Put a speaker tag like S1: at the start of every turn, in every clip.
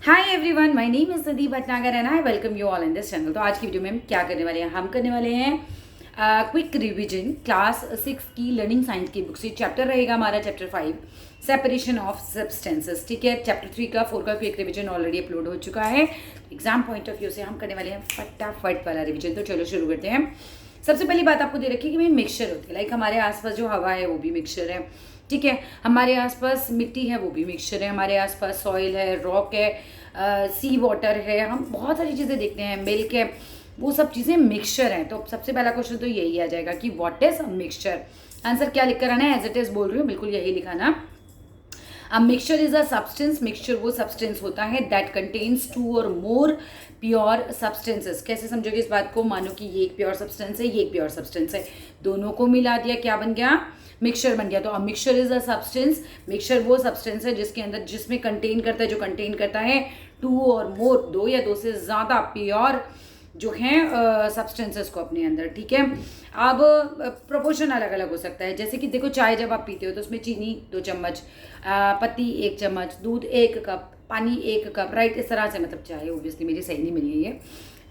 S1: Hi everyone, my name is Nadi Bhatnagar and I welcome you all in this channel. तो आज की video में हम क्या करने वाले हैं, हम करने वाले हैं क्विक रिवीजन क्लास 6 की लर्निंग साइंस की बुक से। चैप्टर रहेगा हमारा चैप्टर 5 सेपरेशन ऑफ सब्सटेंसेस। ठीक है, चैप्टर 3 का 4 का क्विक रिवीजन ऑलरेडी अपलोड हो चुका है। एग्जाम पॉइंट ऑफ व्यू से हम करने वाले हैं फटाफट वाला रिवीजन। तो चलो शुरू करते हैं। सबसे पहली बात आपको दे रखी है कि भाई मिक्सचर होती है, लाइक हमारे आसपास जो हवा है वो भी मिक्सचर है। ठीक है, हमारे आसपास मिट्टी है वो भी मिक्सचर है, हमारे आसपास सॉइल है, रॉक है, सी वाटर है, हम बहुत सारी चीज़ें देखते हैं, मिल्क है, वो सब चीज़ें मिक्सचर हैं। तो सबसे पहला क्वेश्चन तो यही आ जाएगा कि what is a mixture. Answer क्या लिख कर आना है, एज इट इज बोल रही हूँ, बिल्कुल यही लिखाना। A mixture is a substance, mixture वो सब्सटेंस होता है दैट कंटेन्स टू और मोर प्योर सब्सटेंसेस। कैसे समझोगे इस बात को, मानो कि ये एक प्योर सब्सटेंस है, ये एक प्योर सब्सटेंस है, दोनों को मिला दिया, क्या बन गया, मिक्सचर बन गया। तो a mixture is a substance, mixture वो सब्सटेंस है जिसके अंदर, जिसमें कंटेन करता है, जो कंटेन करता है टू और मोर, दो या दो से ज़्यादा प्योर जो हैं सब्सटेंसेस को अपने अंदर। ठीक है, अब प्रोपोर्शन अलग अलग हो सकता है। जैसे कि देखो, चाय जब आप पीते हो तो उसमें चीनी 2 चम्मच, पत्ती 1 चम्मच, दूध 1 कप, पानी 1 कप, राइट। इस तरह से, मतलब चाय ओब्वियसली मेरी सही नहीं मिली है ये,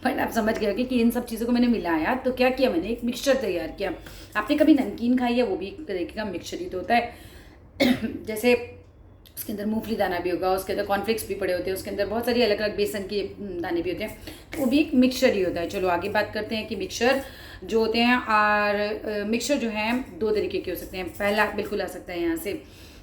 S1: बट आप समझ गए कि इन सब चीज़ों को मैंने मिलाया तो क्या किया, मैंने एक मिक्सचर तैयार किया। आपने कभी नमकीन खाई है, वो भी एक तरीके का मिक्सचर ही तो होता है। जैसे उसके अंदर मूंगफली दाना भी होगा, उसके अंदर कॉर्नफ्लेक्स भी पड़े होते हैं, उसके अंदर बहुत सारी अलग अलग बेसन के दाने भी होते हैं, वो भी एक मिक्सचर ही होता है। चलो आगे बात करते हैं कि मिक्सचर जो होते हैं, और मिक्सचर जो हैं 2 तरीके के हो सकते हैं। पहला बिल्कुल आ सकता है यहाँ से,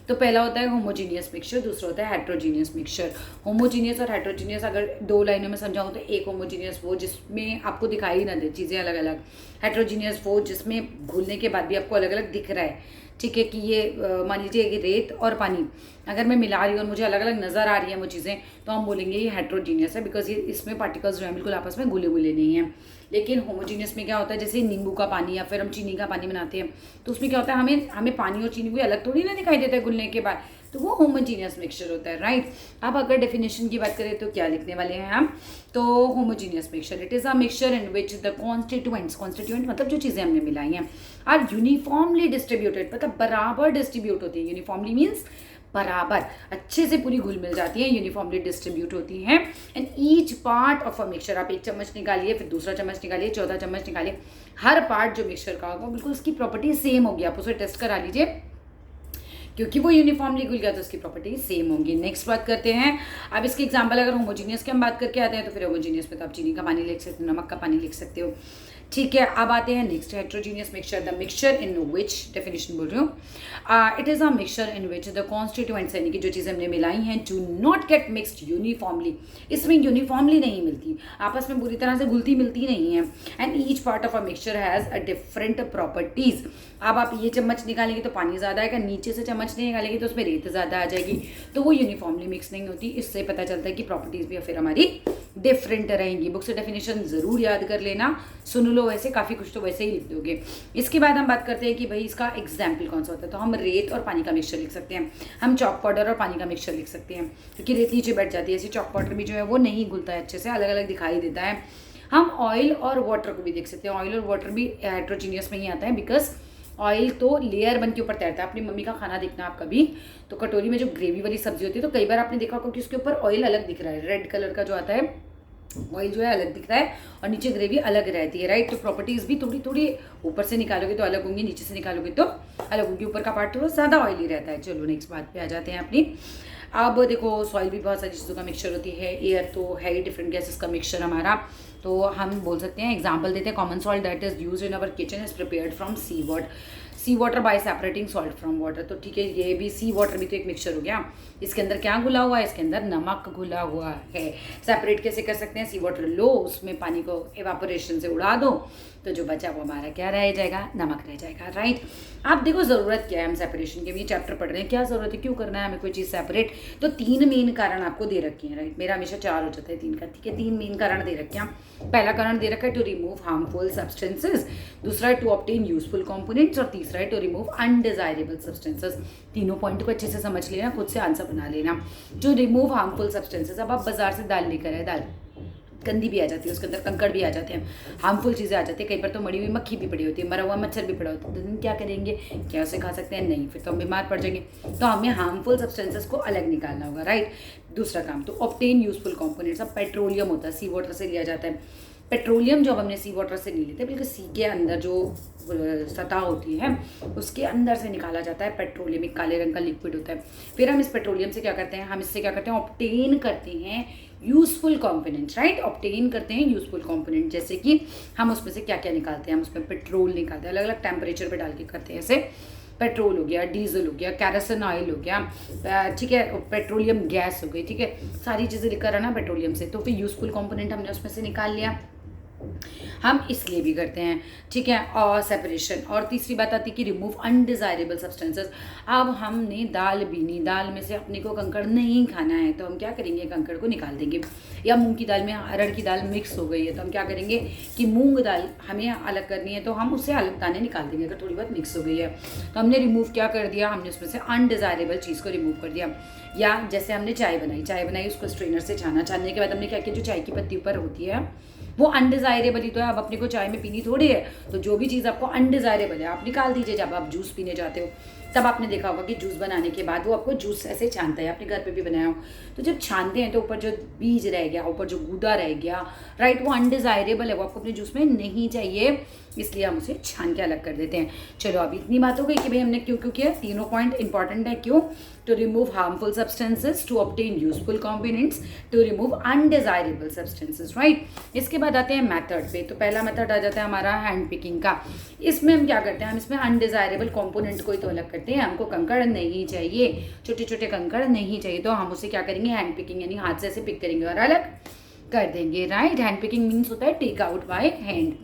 S1: तो पहला होता है होमोजीनियस मिक्सचर, दूसरा होता है हेट्रोजीनियस मिक्सचर। होमोजीनियस और हेट्रोजीनियस अगर 2 लाइनों में समझाऊँ तो, एक होमोजीनियस वो जिसमें आपको दिखाई ना दे चीज़ें अलग अलग, हेट्रोजीनियस वो जिसमें घुलने के बाद भी आपको अलग अलग दिख रहा है। ठीक है, कि ये मान लीजिए कि रेत और पानी अगर मैं मिला रही हूँ और मुझे अलग अलग नज़र आ रही है वो चीज़ें, तो हम बोलेंगे ये हेट्रोजीनियस है, बिकॉज ये इसमें पार्टिकल्स जो है बिल्कुल आपस में घुले घुले नहीं हैं। लेकिन होमोजीनियस में क्या होता है, जैसे नींबू का पानी या फिर हम चीनी का पानी बनाते हैं, तो उसमें क्या होता है, हमें हमें पानी और चीनी भी अलग थोड़ी ना दिखाई देता है घुलने के बाद, तो वो होमोजीनियस मिक्सचर होता है, राइट। अब अगर डेफिनेशन की बात करें तो क्या लिखने वाले हैं हम, तो homogeneous mixture, it is a mixture in which the constituent मतलब जो चीज़ें हमने मिलाई हैं, आर यूनिफॉर्मली डिस्ट्रीब्यूटेड, मतलब बराबर डिस्ट्रीब्यूट होती है। यूनिफॉर्मली मीन्स बराबर, अच्छे से पूरी घुल मिल जाती है, यूनिफॉर्मली डिस्ट्रीब्यूट होती हैं। And each part of a mixture, आप 1 चम्मच निकालिए, फिर दूसरा चम्मच निकालिए, चौथा चम्मच निकालिए, हर पार्ट जो मिक्सचर का होगा बिल्कुल उसकी प्रॉपर्टी सेम होगी। आप उसे टेस्ट करा लीजिए, क्योंकि वो यूनिफॉर्मली घुल गया तो उसकी प्रॉपर्टी सेम होंगी। नेक्स्ट बात करते हैं। अब इसके एग्जांपल अगर होमोजीनियस की हम बात करके आते हैं, तो फिर होमोजीनियस में तो आप चीनी का पानी लिख सकते हो, नमक का पानी लिख सकते हो। ठीक है, अब आते हैं next, heterogeneous mixture, the mixture in which, definition बोल रही हूँ, it is a mixture in which the constituents, यानी कि जो चीज़ें हमने मिलाई हैं, do not get mixed uniformly, इसमें यूनिफॉर्मली नहीं मिलती, आपस में बुरी तरह से घुलती मिलती नहीं है। And each part of a mixture has a different properties. अब आप ये चम्मच निकालेंगे तो पानी ज़्यादा आएगा, नीचे से चम्मच नहीं निकालेंगे तो उसमें रेत ज़्यादा आ जाएगी, तो वो यूनिफॉर्मली मिक्स नहीं होती। इससे पता चलता है कि प्रॉपर्टीज़ भी फिर हमारी डिफरेंट रहेंगी। बुक से डेफिनेशन ज़रूर याद कर लेना, सुन लो, वैसे काफ़ी कुछ तो वैसे ही लिख दोगे। इसके बाद हम बात करते हैं कि भाई इसका एग्जाम्पल कौन सा होता है, तो हम रेत और पानी का मिक्सचर लिख सकते हैं, हम चॉक पाउडर और पानी का मिक्सचर लिख सकते हैं, क्योंकि रेत नीचे बैठ जाती है, ऐसे चॉक पाउडर भी जो है वो नहीं घुलता है अच्छे से, अलग अलग दिखाई देता है। हम ऑयल और वाटर को भी देख सकते हैं, ऑयल और वाटर भी हेट्रोजीनियस में ही आता है, बिकॉज ऑयल तो लेयर बन के ऊपर तैरता है। अपनी मम्मी का खाना देखना आप कभी, तो कटोरी में जो ग्रेवी वाली सब्जी होती है, तो कई बार आपने देखा होगा कि उसके ऊपर ऑयल अलग दिख रहा है, रेड कलर का जो आता है ऑयल जो है अलग दिख रहा है, और नीचे ग्रेवी अलग रहती है, राइट। तो प्रॉपर्टीज़ भी थोड़ी थोड़ी ऊपर से निकालोगे तो अलग होंगी, नीचे से निकालोगे तो अलग होंगी, ऊपर का पार्ट थोड़ा ज़्यादा ऑयली रहता है। चलो नेक्स्ट बात पे आ जाते हैं अपनी। अब देखो, सॉइल भी बहुत सारी चीज़ों का मिक्सचर होती है, एयर तो है ही, डिफरेंट गैसेस का मिक्सचर हमारा, तो हम बोल सकते हैं, एग्जाम्पल देते हैं, common salt that is use in our kitchen is prepared from sea water by separating salt from water. तो ठीक है, ये भी सी वाटर भी तो एक मिक्सचर हो गया। इसके अंदर क्या घुला हुआ है, इसके अंदर नमक घुला हुआ है। सेपरेट कैसे कर सकते हैं, सी वाटर लो, उसमें पानी को एवापोरेशन से उड़ा दो, तो जो बचा वो हमारा क्या रह जाएगा, नमक रह जाएगा, राइट। आप देखो ज़रूरत क्या है, हम सेपरेशन के भी चैप्टर पढ़ रहे हैं, क्या ज़रूरत है, क्यों करना है हमें कोई चीज़ सेपरेट, तो 3 मेन कारण आपको दे रखे हैं, राइट। मेरा हमेशा 4 हो जाता है 3 का, ठीक है। 3 मेन कारण दे रखे हैं। पहला कारण दे रखा है टू रिमूव हार्मफुल सब्सटेंसेज, दूसरा है टू ऑब्टेन यूजफुल कंपोनेंट्स, और तीसरा है टू रिमूव अनडिजायरेबल सब्सटेंसेज। तीनों पॉइंट को अच्छे से समझ लेना, खुद से आंसर बना लेना। टू रिमूव हार्मफुल सब्सटेंसेज, अब आप बाजार से दाल लेकर आए, दाल गंदी भी आ जाती है, उसके अंदर कंकड़ भी आ जाते हैं, हार्मफुल चीज़ें आ जाती है, कई बार तो मरी हुई मक्खी भी पड़ी होती है, मरा हुआ मच्छर भी पड़ा होता है, तो हम क्या करेंगे, क्या उसे खा सकते हैं? नहीं, फिर तो हम बीमार पड़ जाएंगे। तो हमें हार्मफुल सब्सटेंसेस को अलग निकालना होगा, राइट। दूसरा काम तो ऑब्टेन यूजफुल कंपोनेंट्स। अब पेट्रोलियम होता है, सी वाटर से लिया जाता है। पेट्रोलियम जब हमने सी वाटर से नहीं लेते, बल्कि सी के अंदर जो सतह होती है उसके अंदर से निकाला जाता है पेट्रोलियम, एक काले रंग का लिक्विड होता है। फिर हम इस पेट्रोलियम से क्या करते हैं, हम इससे क्या करते हैं, ऑब्टेन करते हैं यूजफुल कंपोनेंट्स, राइट। ऑब्टेन करते हैं यूजफुल कंपोनेंट, जैसे कि हम उसमें से क्या क्या निकालते हैं, हम उसमें पेट्रोल निकालते हैं, अलग अलग टेम्परेचर पे डाल के करते हैं। ऐसे पेट्रोल हो गया, डीजल हो गया, कैरोसिन ऑयल हो गया, ठीक है, पेट्रोलियम गैस हो गई, ठीक है, सारी चीज़ें लिखकर है ना पेट्रोलियम से। तो फिर यूजफुल कंपोनेंट हमने उसमें से निकाल लिया। हम इसलिए भी करते हैं, ठीक है, और सेपरेशन। और तीसरी बात आती है कि रिमूव अनडिज़ायरेबल सब्सटेंसेस। अब हमने दाल बीनी, दाल में से अपने को कंकड़ नहीं खाना है, तो हम क्या करेंगे, कंकड़ को निकाल देंगे। या मूंग की दाल में अरहर की दाल मिक्स हो गई है, तो हम क्या करेंगे कि मूंग दाल हमें अलग करनी है, तो हम उससे अलग दाने निकाल देंगे। अगर थोड़ी बहुत मिक्स हो गई है तो हमने रिमूव क्या कर दिया, हमने उसमें से अनडिज़ायरेबल चीज़ को रिमूव कर दिया। या जैसे हमने चाय बनाई, उसको स्ट्रेनर से छानने के बाद हमने क्या किया, जो चाय की पत्ती ऊपर होती है वो अनडिज़ायरेबल ही तो है। अब अपने को चाय में पीनी थोड़ी है, तो जो भी चीज़ आपको अनडिज़ायरेबल है आप निकाल दीजिए। जब आप जूस पीने जाते हो तब आपने देखा होगा कि जूस बनाने के बाद वो आपको जूस ऐसे छानता है, आपने घर पे भी बनाया हो, तो जब छानते हैं तो ऊपर जो बीज रह गया, ऊपर जो गूदा रह गया, राइट, वो अनडिज़ायरेबल है, वो आपको अपने जूस में नहीं चाहिए, इसलिए हम उसे छान के अलग कर देते हैं। चलो अब इतनी बात हो गई कि भाई हमने क्यों क्यों किया, तीनों पॉइंट इंपॉर्टेंट है। क्यों? To remove harmful substances, to obtain useful components, to remove undesirable substances, right. इसके बाद आते हैं मेथड पे। तो पहला मेथड आ जाता है हमारा हैंड पिकिंग का। इसमें हम क्या करते हैं, हम इसमें अनडिज़ायरेबल कंपोनेंट को ही तो अलग करते हैं। हमको कंकड़ नहीं चाहिए, छोटे छोटे कंकड़ नहीं चाहिए, तो हम उसे क्या करेंगे, हैंड पिकिंग, यानी हाथ से ऐसे पिक करेंगे और अलग कर देंगे, राइट। हैंड पिकिंग मीन्स होता है टेक आउट बाय हैंड।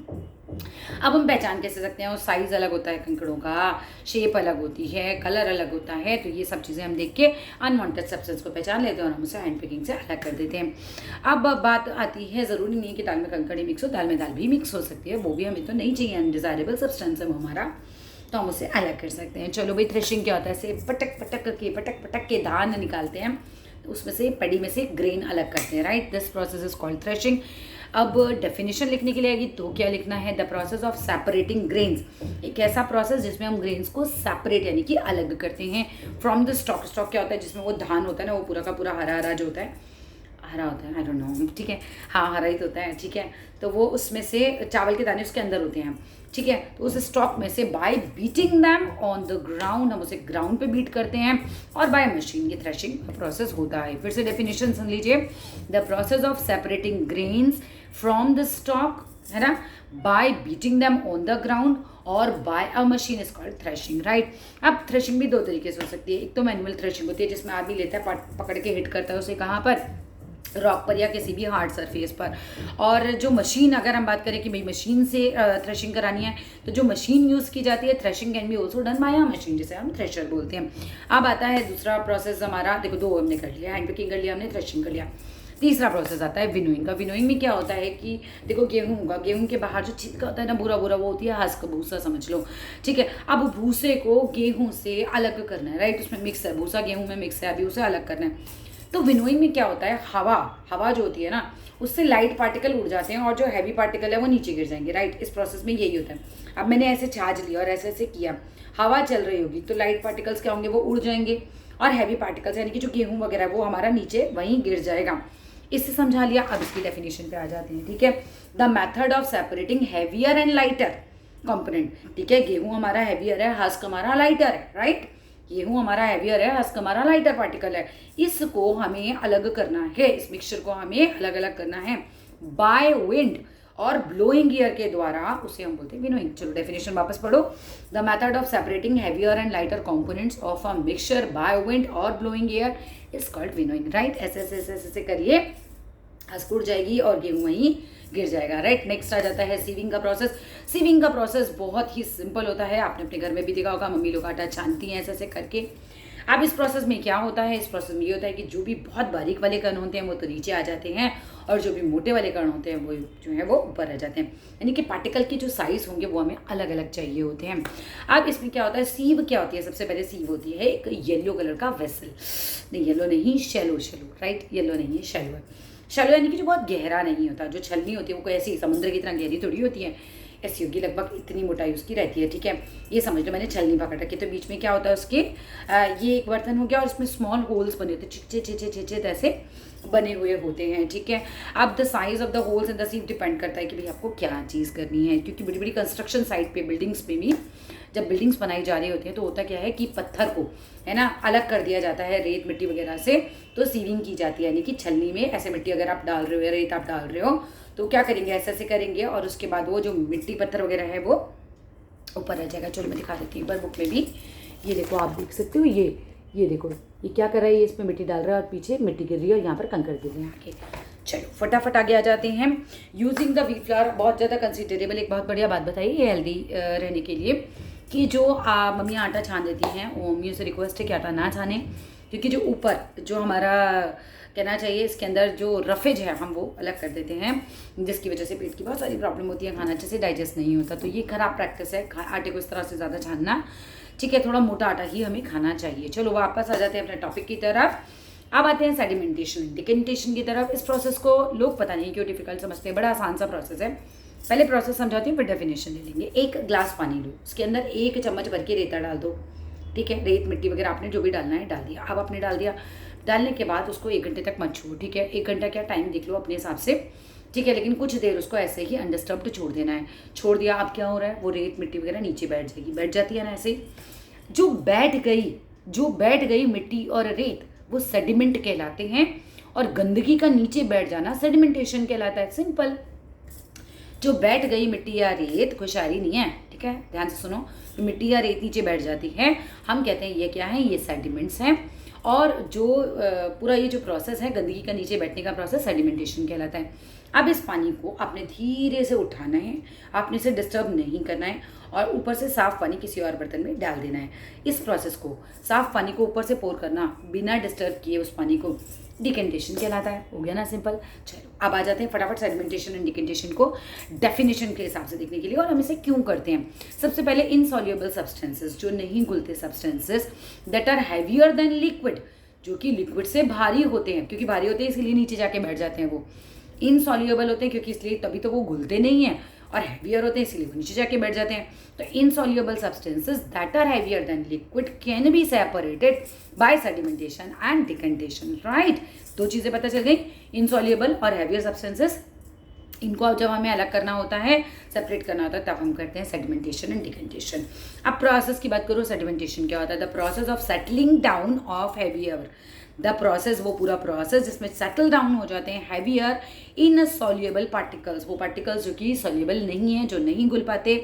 S1: अब हम पहचान कैसे सकते हैं, वो साइज़ अलग होता है कंकड़ों का, शेप अलग होती है, कलर अलग होता है, तो ये सब चीज़ें हम देख के अनवांटेड सब्सटेंस को पहचान लेते हैं और हम उसे हैंड पिकिंग से अलग कर देते हैं। अब बात आती है, ज़रूरी नहीं है कि दाल में कंकड़ ही मिक्स हो, दाल में दाल भी मिक्स हो सकती है, वो भी हमें तो नहीं चाहिए, अनडिज़ायरेबल सब्सटेंस है वो हमारा, तो हम उसे अलग कर सकते हैं। चलो भाई, थ्रेशिंग क्या होता है, ऐसे पटक पटक के धान निकालते हैं, उसमें से पड़ी में से ग्रेन अलग करते हैं, right. This process is called threshing. अब डेफिनेशन लिखने के लिए आएगी तो क्या लिखना है, the process of separating grains, एक ऐसा प्रोसेस जिसमें हम ग्रेन्स को सेपरेट यानी कि अलग करते हैं फ्रॉम द स्टॉक। स्टॉक क्या होता है, जिसमें वो धान होता है ना, वो पूरा का पूरा हरा हरा जो होता है, हरा होता है, आई डोंट नो, ठीक है, हाँ हरा ही तो होता है, ठीक है, तो वो उसमें से चावल के दाने उसके अंदर होते हैं, ठीक है, तो उस स्टॉक में से by beating them on the ground, हम उसे ग्राउंड पे बीट करते हैं, और बाय मशीन ये थ्रेशिंग का प्रोसेस होता है। फिर से डेफिनेशन सुन लीजिए, the process of separating grains from the stalk, है ना, by beating them on the ground और by a machine is called threshing, right. अब थ्रेशिंग भी दो तरीके से हो सकती है, एक तो मैनुअल थ्रेशिंग होती है जिसमें आदमी लेता है, पकड़ के हिट करता है उसे कहाँ पर, रॉक पर या किसी भी हार्ड सरफेस पर। और जो मशीन, अगर हम बात करें कि भाई मशीन से थ्रेशिंग करानी है, तो जो मशीन यूज़ की जाती है, threshing can be also done by a machine, जिसे हम थ्रेशर बोलते हैं। अब आता है दूसरा प्रोसेस हमारा, देखो दो हमने कर लिया, हैंड पिकिंग कर लिया हमने, थ्रेशिंग कर लिया। तीसरा प्रोसेस आता है विनोइंग का। विनोइंग में क्या होता है कि देखो गेहूं होगा, गेहूं के बाहर जो छिलका होता है ना, बुरा बुरा, वो होती है हस्क, भूसा समझ लो, ठीक है। अब भूसे को गेहूं से अलग करना है, राइट, उसमें मिक्स है, भूसा गेहूं में मिक्स है, अभी उसे अलग करना है। तो विनोइंग में क्या होता है, हवा जो होती है ना, उससे लाइट पार्टिकल उड़ जाते हैं और जो हैवी पार्टिकल है वो नीचे गिर जाएंगे, राइट। इस प्रोसेस में यही होता है। अब मैंने ऐसे छाछ लिया और ऐसे ऐसे किया, हवा चल रही होगी तो लाइट पार्टिकल्स क्या होंगे, वो उड़ जाएंगे, और हैवी पार्टिकल्स यानी कि जो गेहूं वगैरह वो हमारा नीचे वहीं गिर जाएगा। इससे समझा लिया। अब इसकी डेफिनेशन पे आ जाते हैं, ठीक है। The method of separating heavier and lighter component, ठीक है, गेहूं हमारा हैवियर है, हस्क हमारा लाइटर है, राइट, गेहूं हमारा हैवियर है, हस्क हमारा लाइटर पार्टिकल है, इसको हमें अलग करना है, इस मिक्सचर को हमें अलग अलग करना है bye wind or blowing air के द्वारा, उसे हम बोलते हैं विनोइंग। चलो डेफिनेशन वापस पढ़ो, the method of separating heavier and lighter components of a mixture by wind or blowing air is called winnowing, right. ऐसे ऐसे ऐसे ऐसे करिए, हस्क उड़ जाएगी और गेहूं वहीं गिर जाएगा, राइट। नेक्स्ट आ जाता है सीविंग का प्रोसेस। सीविंग का प्रोसेस बहुत ही सिंपल होता है, आपने अपने घर में भी देखा होगा, मम्मी लोग आटा छानती हैं ऐसे ऐसे करके। अब इस प्रोसेस में क्या होता है, इस प्रोसेस में ये होता है कि जो भी बहुत बारीक वाले कण होते हैं वो तो नीचे आ जाते हैं, और जो भी मोटे वाले कण होते हैं वो जो है वो ऊपर आ जाते हैं, यानी कि पार्टिकल की जो साइज होंगे वो हमें अलग अलग चाहिए होते हैं। अब इसमें क्या होता है, सीव क्या होती है, सबसे पहले सीव होती है एक येलो कलर का वेसल, नहीं येलो नहीं, शैलो, राइट, येलो नहीं है, शैलो है। शैलो यानी कि जो बहुत गहरा नहीं होता, जो छलनी होती है वो कोई ऐसी समुद्र की तरह गहरी थोड़ी होती है, ऐसी होगी, लगभग इतनी मोटाई उसकी रहती है, ठीक है। ये समझ लो मैंने छलनी पकड़ रखी, तो बीच में क्या होता है उसके, ये एक बर्तन हो गया और उसमें स्मॉल होल्स बने होते हैं, छिचे ऐसे बने हुए होते हैं, ठीक है। अब the size of the holes in the ship depend करता है कि भाई आपको क्या चीज़ करनी है, क्योंकि बड़ी बड़ी कंस्ट्रक्शन साइट पे, बिल्डिंग्स पे भी जब बिल्डिंग्स बनाई जा रही होती है तो होता क्या है कि पत्थर को, है ना, अलग कर दिया जाता है रेत मिट्टी वगैरह से, तो सीविंग की जाती है, यानी कि छलनी में ऐसे मिट्टी अगर आप डाल रहे हो या रेत आप डाल रहे हो तो क्या करेंगे, ऐसे ऐसे करेंगे और उसके बाद वो जो मिट्टी पत्थर वगैरह है वो ऊपर रह जाएगा। चलो मैं दिखा देती हूँ एक बार बुक में भी, ये देखो आप देख सकते हो, ये देखो ये क्या कर रहा है, ये इसमें मिट्टी डाल रहा है और पीछे मिट्टी गिर रही है और यहाँ पर कंकड़ गिर रहे हैं आगे। चलो फटाफट आगे आ जाते हैं। यूजिंग द व्हीट फ्लावर, बहुत ज़्यादा कंसिडरेबल एक बहुत बढ़िया बात बताई है हेल्दी रहने के लिए, कि जो मम्मी आटा छान देती हैं, वो मम्मियों से रिक्वेस्ट है कि आटा ना छाने, क्योंकि जो ऊपर जो हमारा कहना चाहिए इसके अंदर जो रफेज है हम वो अलग कर देते हैं, जिसकी वजह से पेट की बहुत सारी प्रॉब्लम होती है, खाना अच्छे से डाइजेस्ट नहीं होता। तो ये खराब प्रैक्टिस है आटे को इस तरह से ज़्यादा छानना, ठीक है। थोड़ा मोटा आटा ही हमें खाना चाहिए। चलो वापस आ जाते हैं अपने टॉपिक की तरफ। अब आते हैं सेडिमेंटेशन, डिकेंटेशन की तरफ। इस प्रोसेस को लोग पता नहीं क्यों डिफिकल्ट समझते हैं, बड़ा आसान सा प्रोसेस है। पहले प्रोसेस समझाती हूँ फिर डेफिनेशन ले लेंगे। एक ग्लास पानी लो, उसके अंदर 1 चम्मच भर के रेता डाल दो, ठीक है। रेत मिट्टी वगैरह आपने जो भी डालना है डाल दिया। अब आपने डाल दिया, डालने के बाद उसको 1 घंटे तक मत छूओ, ठीक है। 1 घंटा क्या टाइम देख लो अपने हिसाब से, ठीक है, लेकिन कुछ देर उसको ऐसे ही अनडिस्टर्ब्ड छोड़ देना है। छोड़ दिया, अब क्या हो रहा है, वो रेत मिट्टी वगैरह नीचे बैठ जाती है ना, ऐसे ही जो बैठ गई मिट्टी और रेत वो सेडिमेंट कहलाते हैं, और गंदगी का नीचे बैठ जाना सेडिमेंटेशन कहलाता है। सिंपल। जो बैठ गई मिट्टी या रेत, कोई शायरी नहीं है, ठीक है, ध्यान से सुनो। तो मिट्टी या रेत नीचे बैठ जाती है, हम कहते हैं ये क्या है, ये सेडिमेंट्स हैं। और जो पूरा ये जो प्रोसेस है गंदगी का नीचे बैठने का प्रोसेस सेडिमेंटेशन कहलाता है। अब इस पानी को आपने धीरे से उठाना है, आपने इसे डिस्टर्ब नहीं करना है, और ऊपर से साफ़ पानी किसी और बर्तन में डाल देना है। इस प्रोसेस को, साफ़ पानी को ऊपर से पोर करना बिना डिस्टर्ब किए उस पानी को, डिकेंटेशन कहलाता है। हो गया ना सिंपल। चलो अब आ जाते हैं फटाफट सेडिमेंटेशन एंड डिकेंटेशन को डेफिनेशन के हिसाब से देखने के लिए, और हम इसे क्यों करते हैं। सबसे पहले इनसॉल्युबल सब्सटेंसेस, जो नहीं घुलते substances that are heavier than liquid, जो कि लिक्विड से भारी होते हैं, क्योंकि भारी होते हैं इसीलिए नीचे जाके बैठ जाते हैं। वो इनसॉल्युबल होते हैं क्योंकि इसलिए तभी तो वो घुलते नहीं हैं, और हैवियर होते हैं इसीलिए वो नीचे जाके बैठ जाते हैं। तो insoluble substances that are heavier than liquid can be separated by sedimentation and decantation, right. 2 चीज़ें पता चल गई, इनसॉल्युबल और हैवियर सब्सटेंसेस। इनको जब हमें अलग करना होता है, सेपरेट करना होता है, तब हम करते हैं सेडिमेंटेशन एंड डिकेंटेशन। अब प्रोसेस की बात करो, सेडिमेंटेशन क्या होता है, the process of settling down of heavier, the process, वो पूरा प्रोसेस जिसमें सेटल डाउन हो जाते हैं हैवियर इन सॉल्युबल पार्टिकल्स, वो पार्टिकल्स जो कि सॉल्युबल नहीं है, जो नहीं घुल पाते,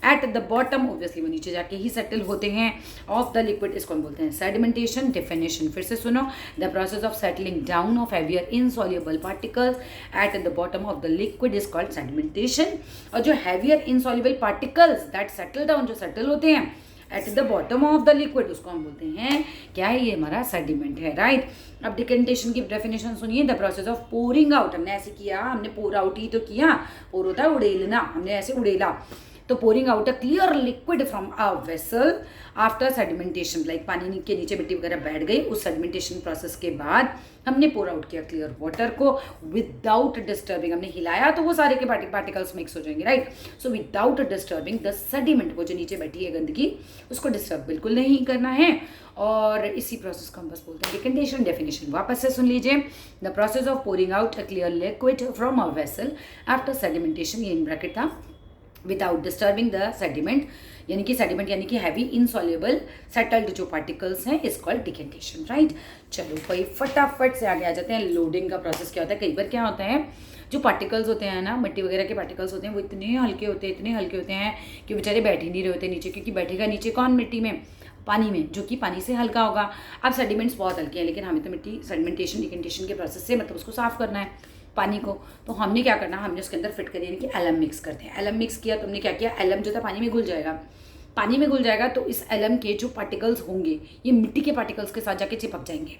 S1: एट द बॉटम, ऑब्वियसली वो नीचे जाके ही सेटल होते हैं, ऑफ द लिक्विड, इसको हम बोलते हैं सेडिमेंटेशन। डेफिनेशन फिर से सुनो, the process of settling down of heavier insoluble particles at the bottom of the liquid is called sedimentation. और जो heavier insoluble particles that settle down, जो सेटल होते हैं at the bottom of the liquid, उसको हम बोलते हैं क्या है, ये हमारा सेडिमेंट है, राइट। अब डिकेंटेशन की डेफिनेशन सुनिए, the process of pouring out, हमने ऐसे किया, हमने पोर आउट ही तो किया, पोर होता है उड़ेलना, हमने ऐसे उड़ेला, तो pouring out a clear liquid from a vessel after sedimentation, like पानी के नीचे मिट्टी वगैरह बैठ गई, उस सेडिमेंटेशन प्रोसेस के बाद हमने पोर आउट किया क्लियर वाटर को विदाउट डिस्टर्बिंग, हमने हिलाया तो वो सारे के पार्टिकल्स मिक्स हो जाएंगे, right. So without disturbing the sediment, को जो नीचे बैठी है गंदगी, उसको डिस्टर्ब बिल्कुल नहीं करना है, और इसी प्रोसेस को हम बस बोलते हैं डिकेंटेशन। डेफिनेशन वापस से सुन लीजिए, the process of pouring out a clear liquid from a vessel after sedimentation, ये इन ब्रैकेट था, विदाउट डिस्टर्बिंग द सेडिमेंट, यानी कि सेडिमेंट यानी कि हैवी इनसॉल्युबल सेटल्ड जो पार्टिकल्स हैं, इज कॉल्ड डिकेंटेशन, राइट। चलो भाई फटाफट से आगे आ जाते हैं। लोडिंग का प्रोसेस क्या होता है, कई बार क्या होता है, जो पार्टिकल्स होते हैं ना, मिट्टी वगैरह के पार्टिकल्स होते हैं, वो इतने हल्के होते हैं कि बेचारे बैठ ही नहीं रहे होते नीचे, क्योंकि बैठेगा नीचे कौन, मिट्टी में, पानी में, जो कि पानी से हल्का होगा। अब सेडिमेंट्स बहुत हल्के हैं, लेकिन हमें तो मिट्टी सेडिमेंटेशन डिकेंटेशन के प्रोसेस से मतलब उसको साफ करना है पानी को, तो हमने क्या करना, हमने उसके अंदर फिट करिए, यानी कि एलम मिक्स करते हैं। एलम मिक्स किया तो हमने क्या किया, एलम जो था पानी में घुल जाएगा, तो इस एलम के जो पार्टिकल्स होंगे ये मिट्टी के पार्टिकल्स के साथ जाके चिपक जाएंगे।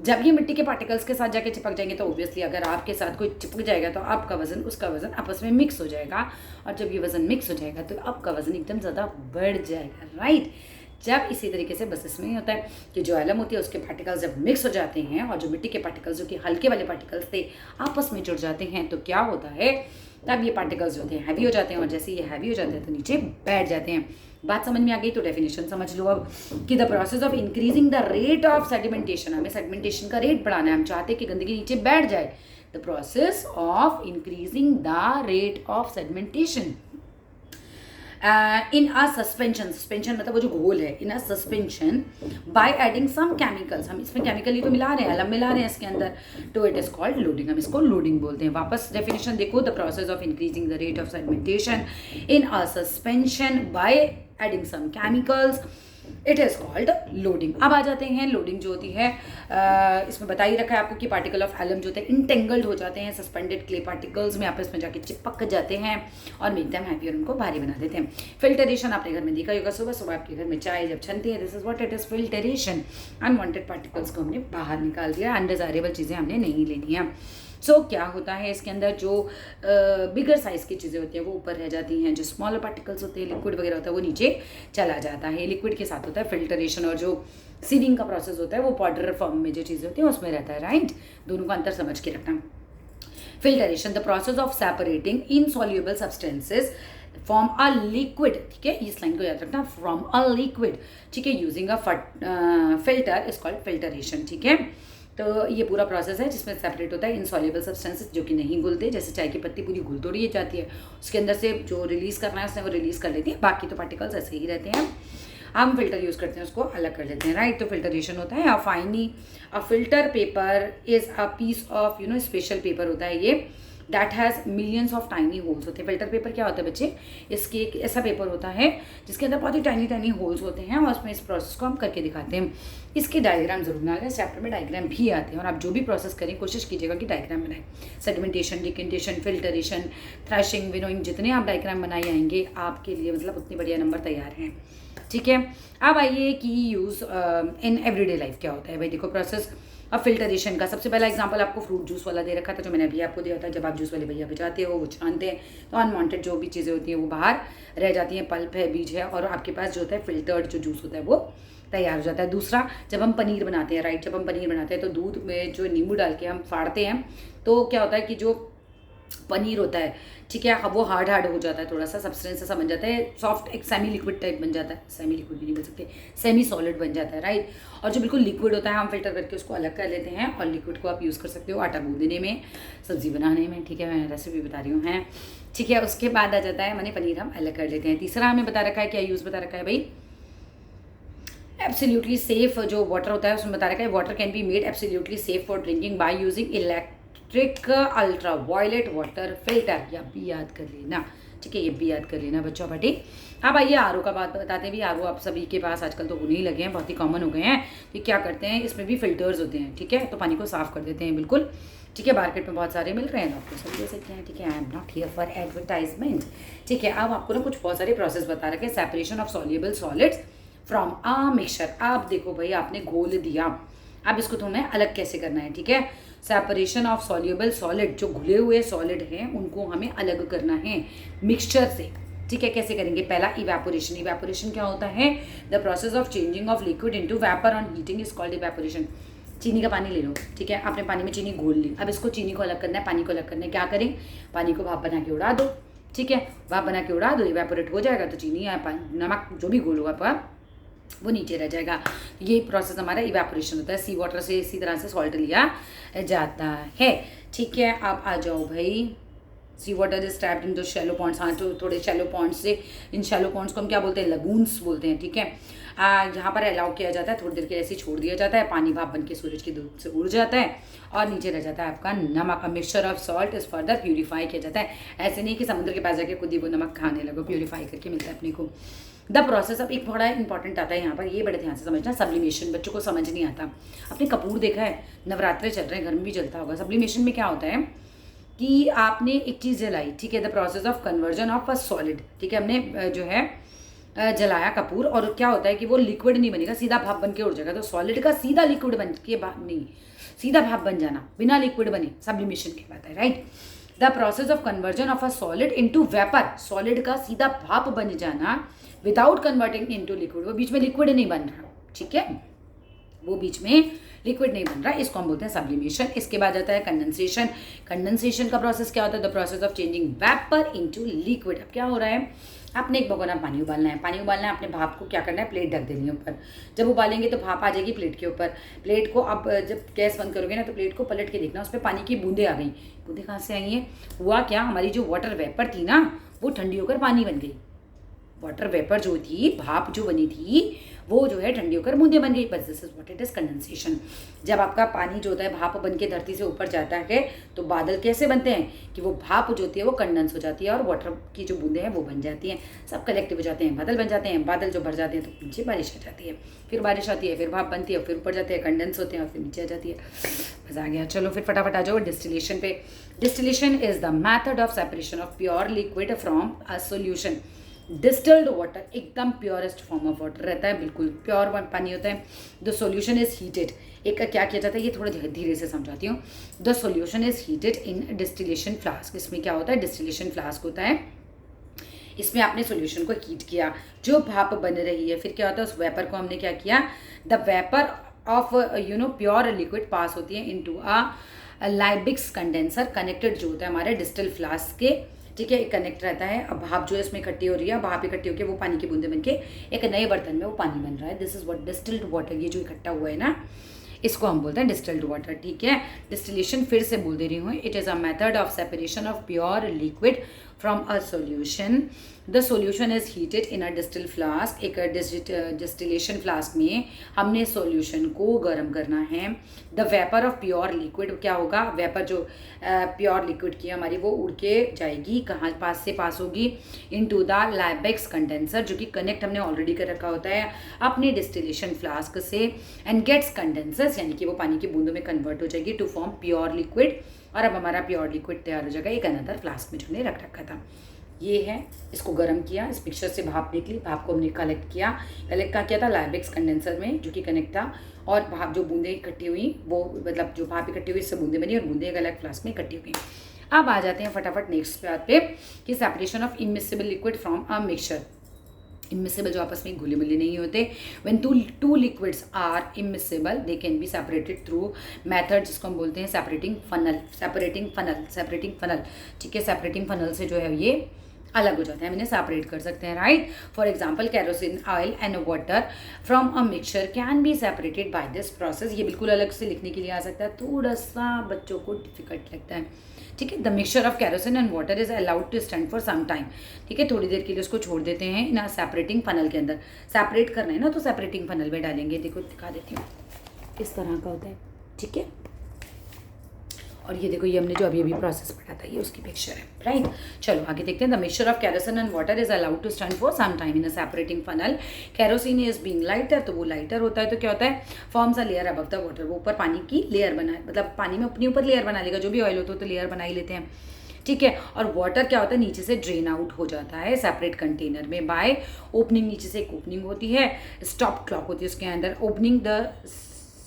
S1: जब ये मिट्टी के पार्टिकल्स के साथ जाके चिपक जाएंगे तो ऑब्वियसली अगर आपके साथ कोई चिपक जाएगा तो आपका वजन उसका वजन आपस में मिक्स हो जाएगा, और जब ये वजन मिक्स हो जाएगा तो आपका वजन एकदम ज़्यादा बढ़ जाएगा, राइट। जब इसी तरीके से बस इसमें होता है कि जो एलम होती है उसके पार्टिकल्स जब मिक्स हो जाते हैं और जो मिट्टी के पार्टिकल्स जो कि हल्के वाले पार्टिकल्स थे आपस में जुड़ जाते हैं, तो क्या होता है, तब ये पार्टिकल्स जो होते हैं हैवी हो जाते हैं, और जैसे ये हैवी हो जाते हैं तो नीचे बैठ जाते हैं। बात समझ में आ गई? तो डेफिनेशन समझ लो अब कि the process of increasing the rate of sedimentation, हमें सेडिमेंटेशन का रेट बढ़ाना है, हम चाहते हैं कि गंदगी नीचे बैठ जाए। The process of increasing the rate of sedimentation in a suspension मतलब वो जो घोल है, in a suspension by adding some chemicals, हम इसमें केमिकल ही तो मिला रहे हैं, अलम मिला रहे हैं इसके अंदर, तो इट इज कॉल्ड लोडिंग, हम इसको लोडिंग बोलते हैं। वापस डेफिनेशन देखो, the process of increasing the rate of sedimentation in a suspension by adding some chemicals, it is called loading. अब आ जाते हैं, लोडिंग जो होती है इसमें बता ही रखा है आपको कि पार्टिकल ऑफ एलम जो होते हैं इंटेंगल्ड हो जाते हैं सस्पेंडेड क्ले पार्टिकल्स में, आपस में जाके चिपक जाते हैं और मेक देम हैवी और उनको भारी बना देते हैं। फिल्टरेशन आपने घर में देखा होगा, सुबह सुबह आपके घर में चाय जब छनती है, this is what it is, filtration. Unwanted particles को हमने बाहर निकाल दिया, अनडिजायरेबल चीज़ें हमने नहीं लेनी है। सो क्या होता है इसके अंदर, जो बिगर साइज़ की चीज़ें होती हैं वो ऊपर रह जाती हैं, जो स्मॉलर पार्टिकल्स होते हैं, लिक्विड वगैरह होता है वो नीचे चला जाता है। लिक्विड के साथ होता है फिल्टरेशन, और जो सीविंग का प्रोसेस होता है वो पाउडर फॉर्म में जो चीज़ें होती हैं उसमें रहता है, राइट। दोनों का अंतर समझ के रखना। Filtration, the process of separating insoluble substances from a liquid, ठीक है, इस लाइन को याद रखना, फ्रॉम अ लिक्विड, ठीक है, using a filter is called filtration, ठीक है। तो ये पूरा प्रोसेस है जिसमें सेपरेट होता है इनसॉल्युबल सब्सटेंसेस जो कि नहीं घुलते, जैसे चाय की पत्ती पूरी घुल तोड़ी जाती है, उसके अंदर से जो रिलीज़ करना है उसने वो रिलीज़ कर लेती है, बाकी तो पार्टिकल्स ऐसे ही रहते हैं, हम फिल्टर यूज़ करते हैं उसको अलग कर लेते हैं, राइट। तो फिल्टरेशन होता है। A filter paper is a piece of special paper होता है ये, that has millions of tiny holes होते हैं। फिल्टर पेपर क्या होता है बच्चे, इसके एक ऐसा पेपर होता है जिसके अंदर बहुत ही टाइनी होल्स होते हैं, और उसमें इस प्रोसेस को हम करके दिखाते हैं। इसके डायग्राम जरूर बना लें, चैप्टर में डायग्राम भी आते हैं, और आप जो भी प्रोसेस करें कोशिश कीजिएगा कि डायग्राम बनाएं। Sedimentation, decantation, filtration, threshing, winnowing, जितने आप डायग्राम बनाए आएंगे आपके लिए मतलब उतने बढ़िया नंबर तैयार हैं, ठीक है। अब आइए कि यूज़ इन एवरीडे लाइफ क्या होता है। भाई देखो, प्रोसेस अब फिल्टरेशन का सबसे पहला एग्जांपल आपको फ्रूट जूस वाला दे रखा था, जो मैंने अभी आपको दिया था। जब आप जूस वाले भैया बचाते हो, वो छानते हैं, तो अनवांटेड जो भी चीज़ें होती हैं वो बाहर रह जाती हैं, पल्प है, बीज है, और आपके पास जो होता है फिल्टर्ड जो जूस होता है वो तैयार हो जाता है। दूसरा, जब हम पनीर बनाते हैं, राइट, जब हम पनीर बनाते हैं तो दूध में जो नींबू डाल के हम फाड़ते हैं, तो क्या होता है कि जो पनीर होता है, ठीक है, अब वो हार्ड हो जाता है, थोड़ा सा सब्सटेंस ऐसा बन जाता है, सॉफ्ट एक सेमी लिक्विड टाइप बन जाता है, सेमी लिक्विड भी नहीं बोल सकते, सेमी सॉलिड बन जाता है, राइट। और जो बिल्कुल लिक्विड होता है हम फिल्टर करके उसको अलग कर लेते हैं, और लिक्विड को आप यूज़ कर सकते हो आटा गूंदने में, सब्जी बनाने में, ठीक है, मैं रेसिपी बता रही हूँ, हैं, ठीक है। उसके बाद आ जाता है मैंने पनीर हम अलग कर लेते हैं। तीसरा हमें बता रखा है, क्या यूज़ बता रखा है भाई, एब्सोल्युटली सेफ जो वाटर होता है उसमें बता रखा है, water can be made absolutely safe for drinking by using electric ultra violet water filter, या भी याद कर लेना, ठीक है, ये भी याद कर लेना बच्चों बेटी। अब आइए आर का बात बताते हैं भी। आर आप सभी के पास आजकल तो होने ही लगे हैं, बहुत ही कॉमन हो गए हैं। तो क्या करते हैं, इसमें भी फिल्टर्स होते हैं, ठीक है, तो पानी को साफ कर देते हैं बिल्कुल, ठीक है। मार्केट में बहुत सारे मिल रहे हैं, आपको सब दे सकते हैं, ठीक है। I am not here for advertisement, ठीक है। अब आपको ना कुछ बहुत सारे प्रोसेस बता रखे हैं। Separation of soluble solids from a mixture, आप देखो भाई आपने घोल दिया, अब इसको तुम्हें अलग कैसे करना है, ठीक है। सेपरेशन ऑफ सॉल्युबल सॉलिड, जो घुले हुए सॉलिड हैं उनको हमें अलग करना है मिक्सचर से, ठीक है। कैसे करेंगे, पहला इवेपोरेशन। इवेपोरेशन क्या होता है, the process of changing of liquid into vapour on heating is called evaporation. चीनी का पानी ले लो, ठीक है, आपने पानी में चीनी घोल ली, अब इसको चीनी को अलग करना है, पानी को अलग करना है, क्या करें, पानी को भाप बना के उड़ा दो, ठीक है, भाप बना के उड़ा दो, इवेपोरेट हो जाएगा, तो चीनी या नमक जो भी घोलो आप वो नीचे रह जाएगा। ये प्रोसेस हमारा इवेपोरेशन होता है। सी वाटर से इसी तरह से सॉल्ट लिया जाता है, ठीक है। आप आ जाओ भाई, सी वाटर इज ट्रैप्ड इन दो शैलो पॉन्ड्स, हाँ, तो थोड़े शैलो पॉन्ड्स से, इन शैलो पॉन्ड्स को हम क्या बोलते हैं, लगून्स बोलते हैं, ठीक है। यहाँ पर अलाउ किया जाता है, थोड़ी देर के ऐसे छोड़ दिया जाता है, पानी भाप बन के सूरज की धूप से उड़ जाता है, और नीचे रह जाता है आपका नमक। Mixture of salt is further purify किया जाता है। ऐसे नहीं कि समुद्र के पास जाके खुद ही वो नमक खाने लगो, प्यूरीफाई करके मिलता है अपने को। द प्रोसेस, अब एक बड़ा इंपॉर्टेंट आता है यहाँ पर, ये बड़े ध्यान से समझना। सब्लिमेशन बच्चों को समझ नहीं आता, आपने कपूर देखा है, नवरात्रे चल रहे हैं, घर में भी जलता होगा। सब्लिमेशन में क्या होता है कि आपने एक चीज़ जलाई, ठीक है, the process of conversion of a solid, ठीक है, हमने जो है जलाया कपूर, और क्या होता है कि वो लिक्विड नहीं बनेगा, सीधा भाप बन के उड़ जाएगा। तो सॉलिड का सीधा लिक्विड बन के नहीं, सीधा भाप बन जाना बिना लिक्विड बने, सब्लिमेशन कहलाता है, right. The process of conversion of a solid into vapour, solid का सीधा भाप बन जाना विदाउट कन्वर्टिंग इनटू लिक्विड, वो बीच में लिक्विड नहीं बन रहा, ठीक है, वो बीच में लिक्विड नहीं बन रहा, इसको हम बोलते हैं सब्लिमेशन। इसके बाद आता है कंडेंसेशन। कंडेंसेशन का प्रोसेस क्या होता है? The process of changing vapour into liquid. अब क्या हो रहा है, आपने एक भगोना पानी उबालना है, पानी उबालना है, अपने भाप को क्या करना है, प्लेट ढक देनी है ऊपर। जब उबालेंगे तो भाप आ जाएगी प्लेट के ऊपर। प्लेट को अब जब गैस बंद करोगे ना तो प्लेट को पलट के देखना, उस पर पानी की बूंदें आ गई। बूंदें कहाँ से आई हैं? हुआ क्या, हमारी जो वाटर वेपर थी ना वो ठंडी होकर पानी बन गई। वाटर वेपर जो थी, भाप जो बनी थी, वो जो है ठंडी होकर बूंदें बन गई। बस this is what it is condensation. जब आपका पानी जो होता है भाप बन के धरती से ऊपर जाता है तो बादल कैसे बनते हैं कि वो भाप जो होती है वो कंडेंस हो जाती है और वाटर की जो बूंदें हैं वो बन जाती हैं, सब कलेक्टिव हो जाते हैं, बादल बन जाते हैं। बादल जो भर जाते हैं तो नीचे बारिश आ जाती है, फिर बारिश आती है, फिर भाप बनती है, फिर ऊपर जाते हैं, कंडेंस होते हैं और फिर नीचे आ जाती है। मजा आ गया। चलो फिर फटाफट आ जाओ डिस्टिलेशन पे। Distillation is the method of separation of pure liquid from a solution. Distilled water एकदम प्योरेस्ट फॉर्म ऑफ वाटर रहता है, बिल्कुल प्योर पानी होता है। The solution is heated. एक का क्या किया जाता है, ये थोड़ा धीरे से समझाती हूँ। The solution is heated in distillation flask. इसमें क्या होता है, डिस्टिलेशन फ्लास्क होता है, इसमें आपने सॉल्यूशन को हीट किया, जो भाप बन रही है, फिर क्या होता है उस वेपर को हमने क्या किया, the vapour of pure liquid pass होती है into a Liebig's condenser, connected जो होता है हमारे डिस्टिल फ्लास्क के, ठीक है, एक कनेक्ट रहता है। अब भाप जो है इसमें इकट्ठी हो रही है, भाप इकट्ठी होकर वो पानी की बूंदे बन के एक नए बर्तन में वो पानी बन रहा है। This is what distilled water, ये जो इकट्ठा हुआ है ना इसको हम बोलते हैं डिस्टिल्ड वाटर, ठीक है। डिस्टिलेशन फिर से बोल दे रही हूँ, it is a method of separation of pure liquid from a solution. The solution is heated in a distil flask. एक डिस्टिलेशन फ्लास्क में हमने सॉल्यूशन को गर्म करना है। The vapour of pure liquid, क्या होगा, वेपर जो प्योर लिक्विड की हमारी वो उड़ के जाएगी, कहाँ पास होगी, इनटू द लाइबेक्स कंडेंसर, जो कि कनेक्ट हमने ऑलरेडी कर रखा होता है अपने डिस्टिलेशन फ्लास्क से, एंड गेट्स कंडेंसर्स, यानी कि वो पानी की बूंदों में कन्वर्ट हो जाएगी टू फॉर्म प्योर लिक्विड। और अब हमारा प्योर लिक्विड तैयार हो जाएगा एक अनदर फ्लास्क में जो हमने रख रखा था। ये है, इसको गर्म किया, इस पिक्चर से भाप निकली, भाप को हमने कलेक्ट कहाँ किया था, लाइबेक्स कंडेंसर में जो कि कनेक्ट था, और भाप जो बूंदें इकट्ठी हुई वो मतलब जो भाप इकट्ठी हुई इससे बूंदें बनी और बूंदें एक अलग फ्लास्क में इकट्ठी हुई। अब आ जाते हैं फटाफट नेक्स्ट बात पे कि separation of immiscible liquid from a mixture. Immiscible जो आपस में घुले मिले नहीं होते, when two liquids are immiscible they can be separated through method जिसको हम बोलते हैं सेपरेटिंग फनल, ठीक है। सेपरेटिंग फनल से जो है ये अलग हो जाते हैं, हम इन्हें सेपरेट कर सकते हैं, right. For example kerosene oil and water from a mixture can be separated by this process. ये बिल्कुल अलग से लिखने के लिए आ सकता है, थोड़ा सा बच्चों को डिफिकल्ट लगता है, ठीक है। The mixture of kerosene and water is allowed to stand for some time, ठीक है, थोड़ी देर के लिए उसको छोड़ देते हैं इन सेपरेटिंग फनल के अंदर। सेपरेट करना है ना तो सेपरेटिंग फनल में डालेंगे, देखो दिखा देती हूँ किस तरह का होता है, ठीक है। और ये देखो, ये हमने जो अभी प्रोसेस पढ़ा था ये उसकी पिक्चर है, राइट। चलो आगे देखते हैं। The mixture of kerosene and water is allowed to stand for some time in a separating funnel. Kerosene is being lighter, तो वो लाइटर होता है तो क्या होता है, forms a layer above the water, वो ऊपर पानी की लेयर बना, मतलब पानी में अपने ऊपर लेयर बना लेगा, जो भी ऑयल होता है तो लेयर बना ही लेते हैं, ठीक है। और वाटर क्या होता है, नीचे से ड्रेन आउट हो जाता है सेपरेट कंटेनर में बाय ओपनिंग, नीचे से एक ओपनिंग होती है, स्टॉप क्लॉक होती है उसके अंदर, opening the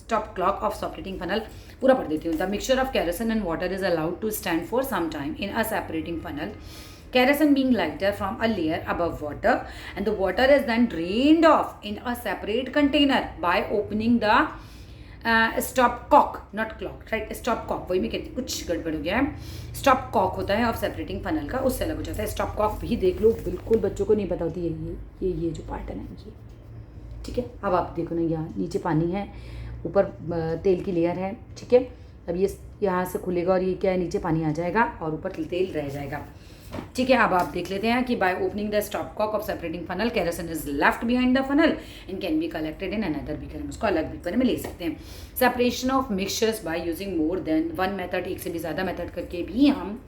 S1: stop clock of separating funnel. पूरा पढ़ देती हूँ। The mixture of kerosene and water is allowed to stand for some time in a separating funnel, kerosene being lighter from a layer above water, and the water is then drained off in a separate container by opening the stop cock, not clock, right, stop cock, वही मैं कहती, कुछ गड़बड़ हो गया है। Stop Kock होता है ऑफ सेपरेटिंग फनल का, उससे अलग हो जाता है। स्टॉप कॉक भी देख लो, बिल्कुल बच्चों को नहीं पता होती है ये जो पार्ट है ना ये, ठीक है। अब आप देखो ना, यहाँ नीचे पानी है, ऊपर तेल की लेयर है, ठीक है। अब ये यहाँ से खुलेगा और ये क्या है, नीचे पानी आ जाएगा और ऊपर तेल रह जाएगा, ठीक है। अब आप देख लेते हैं कि by opening the stopcock of separating funnel, kerosene is left behind the funnel and can be collected in another beaker, हम उसको अलग बीकर में ले सकते हैं। Separation of mixtures by using more than one method, एक से भी ज़्यादा मेथड करके भी हम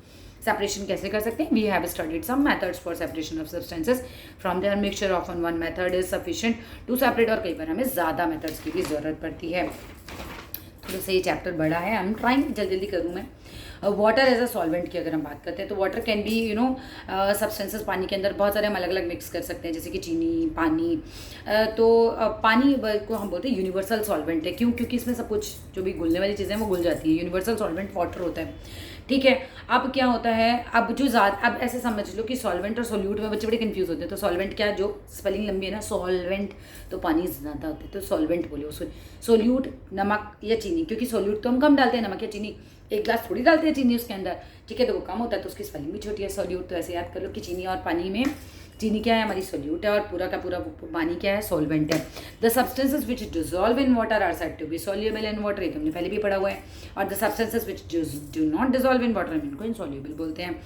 S1: सेपरेशन कैसे कर सकते हैं। We have studied some methods for separation of substances from their mixture, often one method is sufficient to separate, और कई बार हमें ज़्यादा मेथड्स की भी ज़रूरत पड़ती है। थोड़ा सा ये चैप्टर बड़ा है, आई एम ट्राइंग जल्दी जल्दी करूँ मैं। वाटर एज अ सॉल्वेंट की अगर हम बात करते हैं तो वाटर कैन बी सब्सटेंसेस, पानी के अंदर बहुत सारे हम अलग अलग मिक्स कर सकते हैं, जैसे कि चीनी, पानी। पानी को हम बोलते हैं यूनिवर्सल सॉल्वेंट है। क्यों? क्योंकि इसमें सब कुछ जो भी घुलने वाली चीज़ें हैं वो घुल जाती है। यूनिवर्सल सॉल्वेंट वाटर होता है, ठीक है। अब क्या होता है, अब जो ज़्यादा, अब ऐसे समझ लो कि सॉल्वेंट और सोल्यूट में बच्चे बड़े कंफ्यूज होते हैं। तो सॉल्वेंट क्या, जो स्पेलिंग लंबी है ना, सॉल्वेंट तो पानी ज़्यादा होता है तो सॉल्वेंट बोले उसको। सोल्यूट नमक या चीनी, क्योंकि सोल्यूट तो हम कम डालते हैं, नमक या चीनी एक ग्लास थोड़ी डालते हैं चीनी उसके अंदर, ठीक है, तो वो कम होता है तो उसकी स्पेलिंग भी छोटी है सोल्यूट। तो ऐसे याद कर लो कि चीनी और पानी में चीनी क्या है, हमारी सोल्यूट है, और पूरा का पूरा पानी क्या है, सॉल्वेंट है। The substances which dissolve in water are said to be soluble in water, ये तुमने पहले भी पढ़ा हुआ है। और the substances which do not dissolve in water, इनको इनसॉल्युबल बोलते हैं।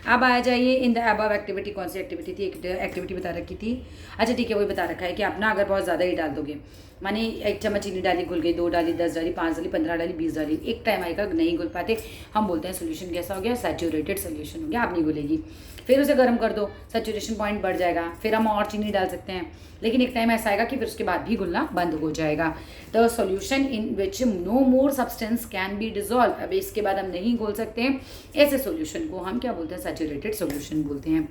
S1: अब आ जाइए, इन द अबव एक्टिविटी, कौन सी एक्टिविटी थी, एक एक्टिविटी बता रखी थी, अच्छा ठीक है, वही बता रखा है कि आप ना अगर बहुत ज़्यादा ही डाल दोगे, माने 1 चम्मच चीनी डाली, घुल गई, 2 डाली, 10 डाली, 5 डाली, 15 डाली, 20 डाली, एक टाइम आएगा नहीं घुल पाते, हम बोलते हैं सोल्यूशन कैसा हो गया, सैचुरेटेड सोल्यूशन हो गया, अब नहीं घुलेगी। फिर उसे गर्म कर दो, सैचुरेशन पॉइंट बढ़ जाएगा, फिर हम और चीनी डाल सकते हैं, लेकिन एक टाइम ऐसा आएगा कि फिर उसके बाद भी घुलना बंद हो जाएगा। The solution in which no more substance can be dissolve, अब इसके बाद हम नहीं घोल सकते, ऐसे सोल्यूशन को हम क्या बोलते हैं, सैचुरेटेड सोल्यूशन बोलते हैं।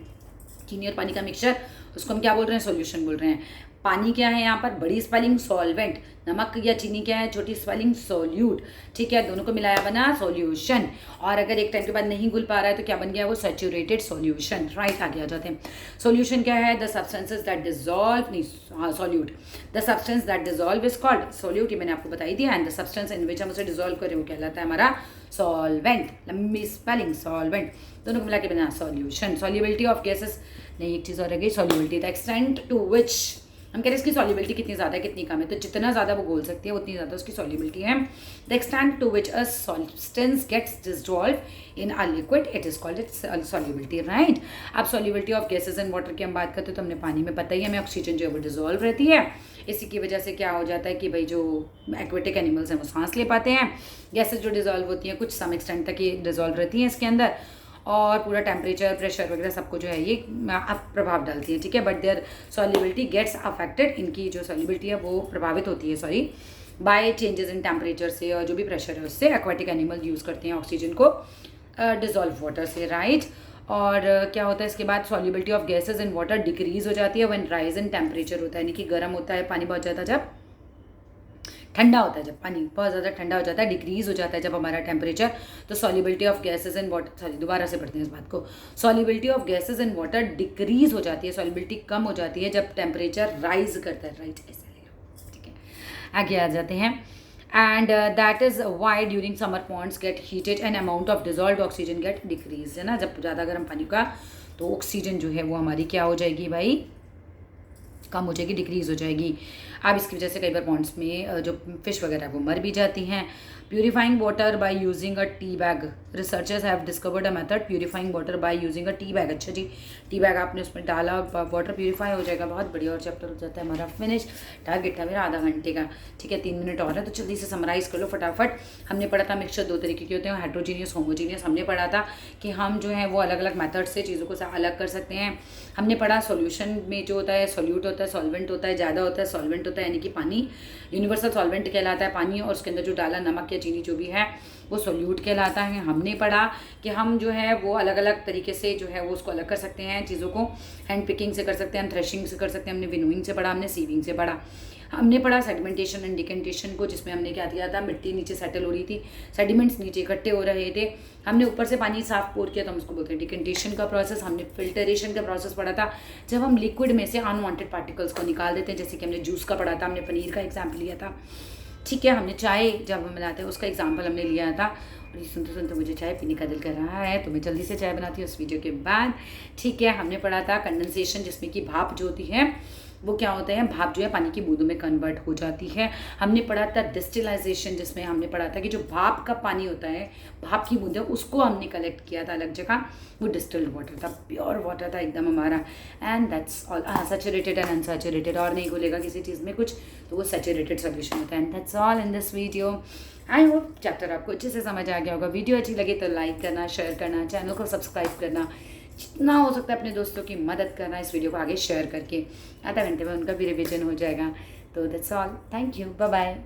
S1: चीनी और पानी का मिक्सचर, उसको हम क्या बोल रहे हैं, सोल्यूशन बोल रहे हैं। पानी क्या है यहाँ पर, बड़ी स्पेलिंग सॉल्वेंट, नमक या चीनी क्या है, छोटी स्पेलिंग सोल्यूट, ठीक है, दोनों को मिलाया बना सोल्यूशन। और अगर एक टाइम के बाद नहीं घुल पा रहा है तो क्या बन गया, वो सैचुरेटेड सोल्यूशन, राइट। आगे आ जाते हैं, सोल्यूशन क्या है, द सब्सटेंसेस दैट डिजॉल्व, नहीं हाँ solute, the substance that dissolve is called solute, ये मैंने आपको बताई दिया। एंड द सब्सटेंस इन विच हम उसे डिजॉल्व करें वो कहलाता है हमारा सॉल्वेंट, लंबी स्पेलिंग सॉल्वेंट, दोनों को मिला के बना सोल्यूशन। सॉल्युबिलिटी ऑफ गैसेस, नहीं एक चीज़ और रह गई, सॉल्युबिलिटी, द एक्सटेंट टू विच, हम कह रहे हैं इसकी सॉल्युबिलिटी कितनी ज़्यादा है कितनी कम है, तो जितना ज़्यादा वो घोल सकती है उतनी ज़्यादा उसकी सॉल्युबिलिटी है। The extent to which a substance gets dissolve in a liquid, it is called its solubility, right. अब solubility of gases and water की हम बात करते हैं तो हमने पानी में पता ही है, हमें ऑक्सीजन जो है वो डिजॉल्व रहती है, इसी की वजह से क्या हो जाता है कि भाई जो एक्वेटिक एनिमल्स हैं वो सांस ले पाते हैं। गैसेस जो डिजॉल्व होती हैं कुछ सम एक्सटेंट तक ये डिजॉल्व रहती हैं इसके अंदर, और पूरा टेम्परेचर, प्रेशर वगैरह सबको जो है ये प्रभाव डालती है, ठीक है। But their solubility gets affected, इनकी जो सॉल्युबिलिटी है वो प्रभावित होती है, sorry, by changes in temperature से, और जो भी प्रेशर है उससे एक्वाटिक एनिमल यूज़ करते हैं ऑक्सीजन को डिजॉल्व वाटर से, राइट। और क्या होता है इसके बाद, solubility of gases in water decrease हो जाती है व्हेन राइज इन टेम्परेचर होता है, यानी कि गर्म होता है पानी बहुत ज़्यादा, जब ठंडा होता है, जब पानी बहुत ज़्यादा ठंडा हो जाता है, डिक्रीज हो जाता है जब हमारा टेम्परेचर, तो solubility of gases in water, sorry दोबारा से पढ़ते हैं इस बात को, solubility of gases in water decrease हो जाती है, सॉल्युबिलिटी कम हो जाती है जब टेम्परेचर राइज करता है, राइट, ऐसे रहेगा, ठीक है। आगे आ जाते हैं, and that is why during summer ponds get heated and amount of dissolve oxygen get decrease, है ना, जब ज़्यादा गर्म पानी का तो ऑक्सीजन जो है वो हमारी क्या हो जाएगी भाई, कम हो जाएगी, डिक्रीज हो जाएगी। अब इसकी वजह से कई बार पॉन्ड्स में जो फिश वगैरह वो मर भी जाती हैं। Purifying water by using a tea bag, researchers have discovered a method purifying water by using a tea bag, अच्छा जी, टी बैग आपने उसमें डाला, वाटर प्यूरिफाई हो जाएगा, बहुत बढ़िया, और चैप्टर हो जाता है हमारा फिनिश। टारगेट था मेरा आधा घंटे का, ठीक है, 3 मिनट और है, तो जल्दी से समराइज़ कर लो फटाफट। हमने पढ़ा था मिक्सचर 2 तरीके के होते हैं, हेट्रोजीनियस, होमोजीनियस। हमने पढ़ा था कि हम जो है वो अलग अलग मेथड से चीज़ों को अलग कर सकते हैं। हमने पढ़ा सॉल्यूशन में जो होता है सोल्यूट होता है, सॉल्वेंट होता है, ज़्यादा होता है सॉल्वेंट होता है, यानी कि पानी यूनिवर्सल सॉल्वेंट कहलाता है पानी, और उसके अंदर जो डाला नमक या चीनी जो भी है वो सोल्यूट कहलाता है। हमने पढ़ा कि हम जो है वो अलग अलग तरीके से जो है वो उसको अलग कर सकते हैं, चीज़ों को हैंड पिकिंग से कर सकते हैं, हम थ्रेशिंग से कर सकते हैं, हमने विनोइंग से पढ़ा, हमने सीविंग से पढ़ा। हमने पढ़ा सेडिमेंटेशन एंड डिकेंटेशन को, जिसमें हमने क्या किया था, मिट्टी नीचे सेटल हो रही थी, सेडिमेंट्स नीचे इकट्ठे हो रहे थे, हमने ऊपर से पानी साफ पोर किया तो हम उसको बोलते हैं डिकेंटेशन का प्रोसेस। हमने फिल्टरेशन का प्रोसेस पढ़ा था, जब हम लिक्विड में से अनवांटेड पार्टिकल्स को निकाल देते हैं, जैसे कि हमने जूस का पढ़ा था, हमने पनीर का एग्जाम्पल लिया था, ठीक है। हमने चाय जब हम बनाते हैं उसका एग्जाम्पल हमने लिया था, और ये सुनते सुनते मुझे चाय पीने का दिल कर रहा है, तो मैं जल्दी से चाय बनाती हूँ उस वीडियो के बाद, ठीक है। हमने पढ़ा था कंडेंसेशन, जिसमें कि भाप जो होती है वो क्या होता है, भाप जो है पानी की बूंदों में कन्वर्ट हो जाती है। हमने पढ़ा था डिस्टिलाइजेशन, जिसमें हमने पढ़ा था कि जो भाप का पानी होता है, भाप की बूंदें, उसको हमने कलेक्ट किया था अलग जगह, वो डिस्टिल्ड वाटर था, प्योर वाटर था एकदम हमारा। And that's all, saturated and unsaturated, और नहीं घुलेगा किसी चीज़ में कुछ, तो वो सैचुरेटेड सोल्यूशन होता है। And that's all in this video. I hope chapter आपको अच्छे से समझ आ गया होगा। वीडियो अच्छी लगे तो लाइक करना, शेयर करना, चैनल को सब्सक्राइब करना, जितना हो सकता है अपने दोस्तों की मदद करना, इस वीडियो को आगे शेयर करके, आधा घंटे में उनका भी रिवीजन हो जाएगा। तो that's all, thank you, bye bye.